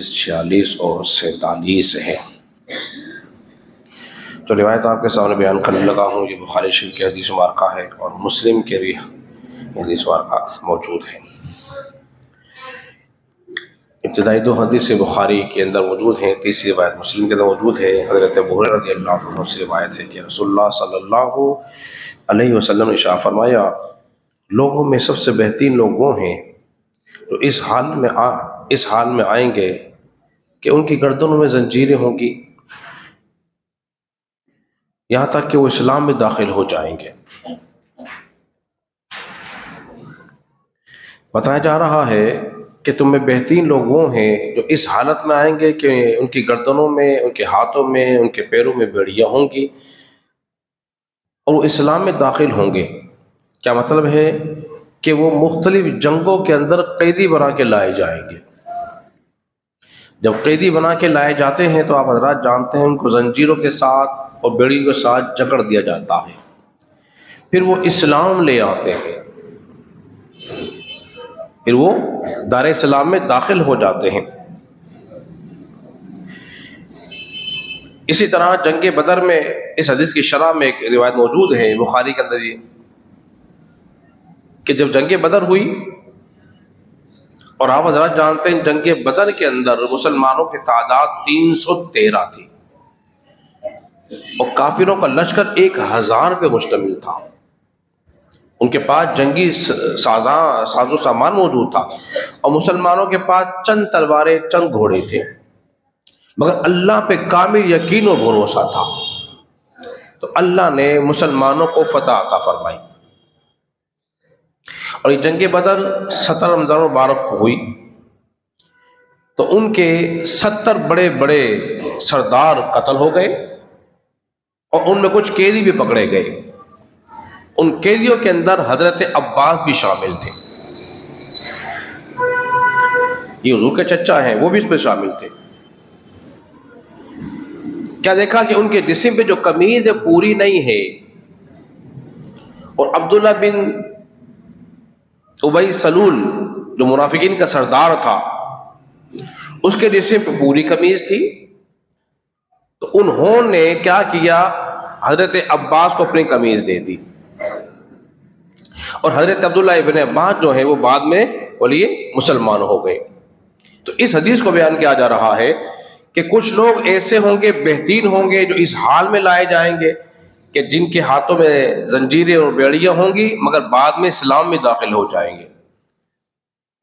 46 اور 47 ہے۔ تو روایت آپ کے سامنے بیان کرنے لگا ہوں، یہ بخاری شریف کی حدیث مبارکہ ہے اور مسلم کے بھی حدیث مبارکہ موجود ہے۔ ابتدائی 2 حدیث بخاری کے اندر موجود ہیں، تیسری روایت مسلم کے اندر موجود ہے۔ حضرت ابو ہریرہ رضی اللہ عنہ سے روایت ہے کہ رسول اللہ صلی اللہ علیہ وسلم نے ارشاد فرمایا، لوگوں میں سب سے بہترین لوگ وہ ہیں تو اس حال میں آئیں گے کہ ان کی گردنوں میں زنجیریں ہوں گی یہاں تک کہ وہ اسلام میں داخل ہو جائیں گے۔ بتایا جا رہا ہے کہ تم میں بہترین لوگ وہ ہیں جو اس حالت میں آئیں گے کہ ان کی گردنوں میں، ان کے ہاتھوں میں، ان کے پیروں میں بیڑیاں ہوں گی اور وہ اسلام میں داخل ہوں گے۔ کیا مطلب ہے کہ وہ مختلف جنگوں کے اندر قیدی بنا کے لائے جائیں گے۔ جب قیدی بنا کے لائے جاتے ہیں تو آپ حضرات جانتے ہیں ان کو زنجیروں کے ساتھ اور بیڑی کے ساتھ جکڑ دیا جاتا ہے، پھر وہ اسلام لے آتے ہیں، پھر وہ دار اسلام میں داخل ہو جاتے ہیں۔ اسی طرح جنگ بدر میں اس حدیث کی شرح میں ایک روایت موجود ہے بخاری کے اندر یہ کہ جب جنگ بدر ہوئی اور آپ حضرات جانتے ہیں جنگ بدر کے اندر مسلمانوں کی تعداد 313 تھی اور کافروں کا لشکر 1000 پہ مشتمل تھا۔ ان کے پاس جنگی ساز و سامان موجود تھا اور مسلمانوں کے پاس چند تلواریں، چند گھوڑے تھے، مگر اللہ پہ کامل یقین و بھروسہ تھا، تو اللہ نے مسلمانوں کو فتح عطا فرمائی۔ اور یہ جنگ بدر 17 رمضان مبارک کو ہوئی تو ان کے 70 بڑے بڑے سردار قتل ہو گئے اور ان میں کچھ قیدی بھی پکڑے گئے۔ ان قیدیوں کے اندر حضرت عباس بھی شامل تھے، یہ حضور کے چچا ہیں، وہ بھی اس پہ شامل تھے۔ کیا دیکھا کہ ان کے جسم پہ جو قمیض ہے پوری نہیں ہے، اور عبداللہ بن ابی سلول جو منافقین کا سردار تھا اس کے جسم پہ پوری قمیض تھی، تو انہوں نے کیا کیا، حضرت عباس کو اپنی قمیض دے دی، اور حضرت عبداللہ ابن عباس جو ہیں وہ بعد میں بولیے مسلمان ہو گئے۔ تو اس حدیث کو بیان کیا جا رہا ہے کہ کچھ لوگ ایسے ہوں گے، بہترین ہوں گے، جو اس حال میں لائے جائیں گے کہ جن کے ہاتھوں میں زنجیریں اور بیڑیاں ہوں گی، مگر بعد میں اسلام میں داخل ہو جائیں گے۔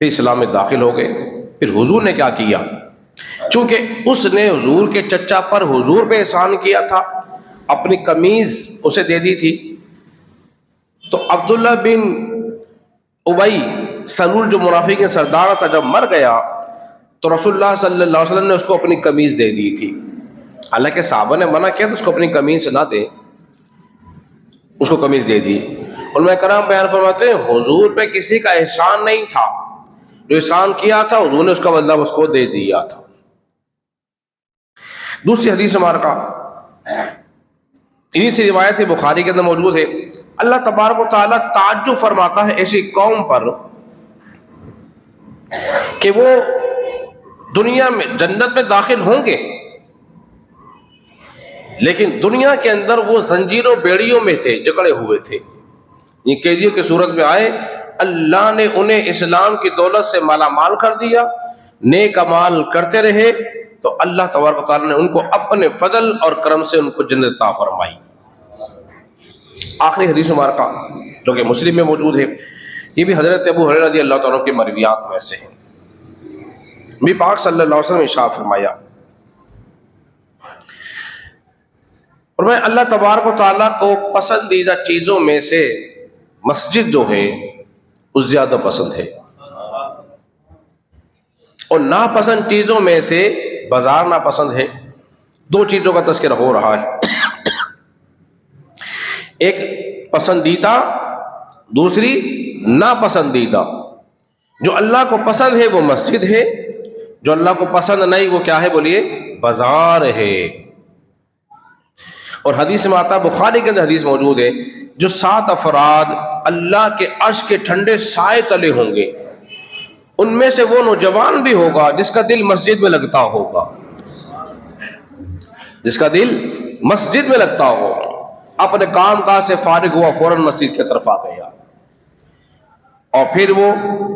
پھر اسلام میں داخل ہو گئے۔ پھر حضور نے کیا کیا، چونکہ اس نے حضور کے چچا پر حضور پہ احسان کیا تھا، اپنی قمیض اسے دے دی تھی، تو عبداللہ بن ابی سلول جو منافق کے سردار تھا جب مر گیا تو رسول اللہ صلی اللہ علیہ وسلم نے اس کو اپنی قمیض دے دی تھی۔ حالانکہ صحابہ نے منع کیا تو اس کو اپنی قمیض نہ دے، اس کو قمیض دے دی۔ علماء کرام بیان فرماتے ہیں حضور پہ کسی کا احسان نہیں تھا، جو احسان کیا تھا حضور نے اس کا بدلہ اس کو دے دیا تھا۔ دوسری حدیث مبارکہ انہی سے روایت ہے، بخاری کے اندر موجود ہے۔ اللہ تبارک و تعالیٰ تعجب فرماتا ہے ایسی قوم پر کہ وہ دنیا میں جنت میں داخل ہوں گے لیکن دنیا کے اندر وہ زنجیروں بیڑیوں میں تھے، جکڑے ہوئے تھے، یہ قیدیوں کی صورت میں آئے۔ اللہ نے انہیں اسلام کی دولت سے مالا مال کر دیا، نیک اعمال کرتے رہے تو اللہ تبارک و تعالیٰ نے ان کو اپنے فضل اور کرم سے ان کو جنت عطا فرمائی۔ آخری حدیث مبارکہ جو کہ مسلم میں موجود ہے، یہ بھی حضرت ابو ہریرہ رضی اللہ تعالیٰ کے مرویات میں سے ہے۔ نبی پاک صلی اللہ علیہ وسلم نے ارشاد فرمایا، اور میں اللہ تبارک و تعالیٰ کو پسندیدہ چیزوں میں سے مسجد جو ہے وہ زیادہ پسند ہے، اور ناپسند چیزوں میں سے بازار ناپسند ہے۔ 2 چیزوں کا تذکرہ ہو رہا ہے، ایک پسندیدہ، دوسری ناپسندیدہ۔ جو اللہ کو پسند ہے وہ مسجد ہے، جو اللہ کو پسند نہیں وہ کیا ہے بولیے، بازار ہے۔ اور حدیث میں آتا، بخاری کے اندر حدیث موجود ہے، جو 7 افراد اللہ کے عرش کے ٹھنڈے سائے تلے ہوں گے ان میں سے وہ نوجوان بھی ہوگا جس کا دل مسجد میں لگتا ہوگا، جس کا دل مسجد میں لگتا ہو، اپنے کام کاج سے فارغ ہوا فوراً مسجد کی طرف آ گیا، اور پھر وہ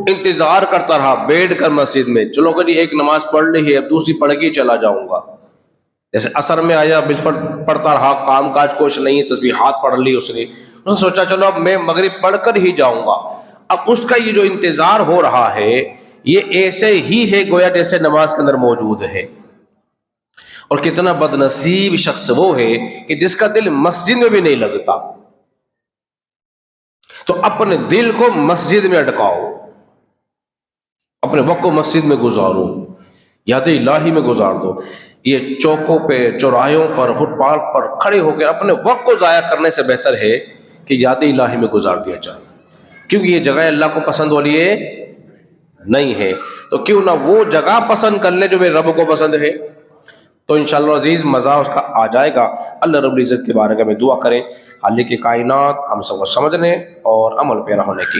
انتظار کرتا رہا بیٹھ کر مسجد میں، چلو کہ ایک نماز پڑھ لی ہے اب دوسری پڑھ کے چلا جاؤں گا، جیسے عصر میں آیا بالفعل پڑھتا رہا، کام کاج کچھ نہیں، تسبیحات پڑھ لی اس نے سوچا چلو اب میں مغرب پڑھ کر ہی جاؤں گا۔ اب اس کا یہ جو انتظار ہو رہا ہے یہ ایسے ہی ہے گویا جیسے نماز کے اندر موجود ہے۔ اور کتنا بد نصیب شخص وہ ہے کہ جس کا دل مسجد میں بھی نہیں لگتا۔ تو اپنے دل کو مسجد میں اٹکاؤ، اپنے وقت کو مسجد میں گزارو، یاد الہی میں گزار دو۔ یہ چوکوں پہ، چوراہوں پر، فٹ پاتھ پر کھڑے ہو کے اپنے وقت کو ضائع کرنے سے بہتر ہے کہ یاد الہی میں گزار دیا جائے، کیونکہ یہ جگہ اللہ کو پسند والی ہے نہیں ہے، تو کیوں نہ وہ جگہ پسند کر لے جو میرے رب کو پسند ہے۔ تو انشاءاللہ عزیز مزہ اس کا آ جائے گا۔ اللہ رب العزت کے بارے میں دعا کریں خالق کائنات ہم سب کو سمجھنے اور عمل پیرا ہونے کی